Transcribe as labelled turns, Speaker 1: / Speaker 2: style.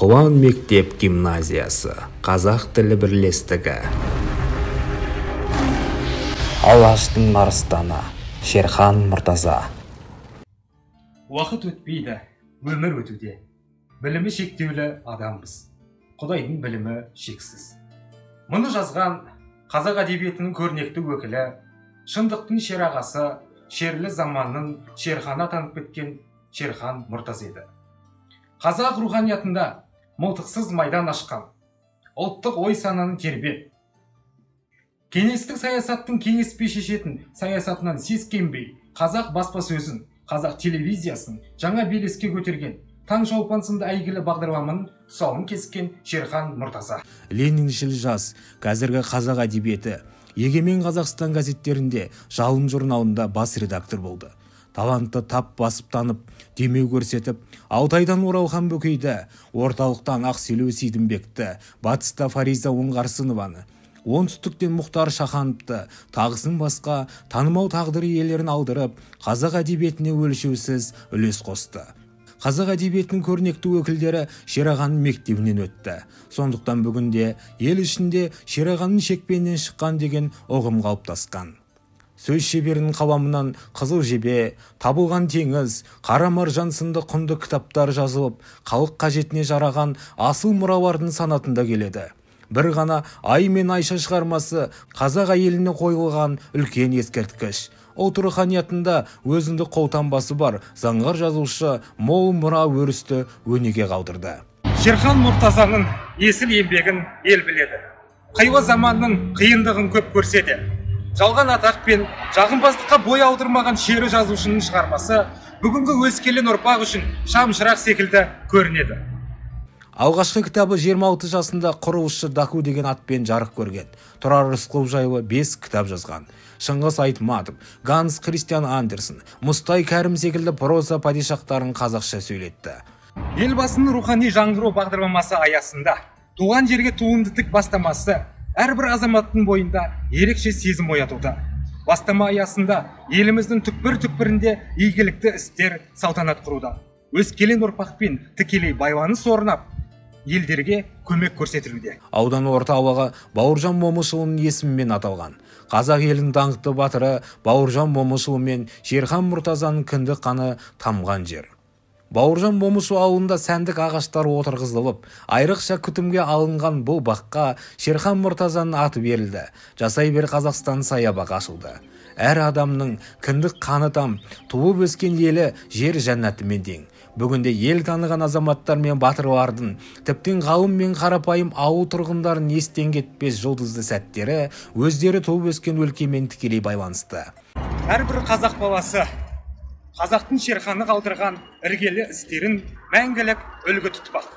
Speaker 1: Құлан мектеп гимназиясы, қазақ тілі бірлестігі. Алаштың арыстаны, Шерхан Мұртаза.
Speaker 2: Уақыт өтпейді, өмір өтуде. Білімі шектеулі адамбыз. Құдайдың білімі шексіз. Мұны жазған қазақ әдебиетінің көрнекті өкілі, шындықтың шерағасы, шерлі заманның Шерхан атанып кеткен Шерхан Мұртаза еді. Қазақ руханиятында мылтықсыз майдан ашқан, ұлттық ой сананы тербеп, кеңестік саясаттың кеңеспей шешетін саясатынан сескенбей, қазақ баспасөзін, қазақ телевизиясын жаңа белеске көтерген, таң шолпан сынды әйгілі бағдарламаның тұсауын кескен Шерхан Мұртаза.
Speaker 1: Лениншіл жас, қазіргі қазақ әдебиеті, Егемен Қазақстан газеттерінде Жалын журналында бас редактор болды. Талантты тап басып танып, демеу көрсетіп, Алтайдан Оралхан Бөкейді, орталықтан Ақселеу Сейдімбекті, батыста Фариза Оңғарсынованы, оңтүстіктен Мұхтар Шахановты, тағысын басқа танымал тағдыр иелерін алдырып, қазақ әдебиетіне өлшеусіз үлес қосты. Қазақ әдебиетінің көрнекті өкілдері Шерағанның мектебінен өтті. Сондықтан бүгінде ел ішінде Шерағанның шекпенінен шыққан деген ұғым қалыптасқан. Сөз шеберінің қаламынан Қызыл жебе, Табылған теңіз, Қара маржан сынды құнды кітаптар жазылып, халық қажетіне жараған асыл мұралардың санатында келеді. Бір ғана Ай мен Айша шығармасы қазақ әйеліне қойылған үлкен ескерткіш. Ұлт руханиятында өзіндік қолтаңбасы бар заңғар жазушы мол мұра өрісті өнеге қалдырды.
Speaker 2: Шерхан Мұртазаның есіл еңбегін ел біледі. Қилы заманның қиындығын көп көрседі. Жалған атақ пен жағымпаздыққа бой алдырмаған шері жазушының шығармасы бүгінгі өскелең ұрпақ үшін шам-шырақ секілді көрінеді.
Speaker 1: Алғашқы кітабы 26 жасында құрылысшы Даку деген атпен жарық көрген. Тұрар Рысқұлов жайлы 5 кітап жазған. Шыңғыс Айтматов, Ганс Кристиан Андерсон, Мұстай Кәрім секілді проза падишақтарын қазақша сөйлетті.
Speaker 2: Елбасының рухани жаңғыру бағдарламасы аясында туған жерге туынды тік бастамасы әрбір азаматтың бойында ерекше сезім оятуда. Бастама аясында еліміздің түкпір-түкпірінде игілікті істер салтанат құруда. Өскелең ұрпақпен тікелей байланыс орнап, елдерге көмек көрсетілуде.
Speaker 1: Аудан орталығы Бауыржан Момышұлының есімімен аталған. Қазақ елінің даңқты батыры Бауыржан Момышұлы мен Шерхан Мұртазаның кіндік қаны тамған жер. Бауыржан Момышұлы ауылында сәндік ағаштар отырғызылып, айрықша күтімге алынған бұл баққа Шерхан Мұртазаның аты берілді. Жасай бер Қазақстан саябағы ашылды. Әр адамның кіндік қаны там, туып өскен елі жер жәннатымен тең. Бүгінде ел таныған азаматтар мен батырлардың, тіптен ғалым мен қарапайым ауыл тұрғындарын естен кетпес жұлдызды сәттері өздері туып өскен өлкемен тікелей байланысты.
Speaker 2: Әрбір қазақ баласы қазақтың Шерханы қалдырған іргелі істерін мәңгілік үлгі тұтпақ.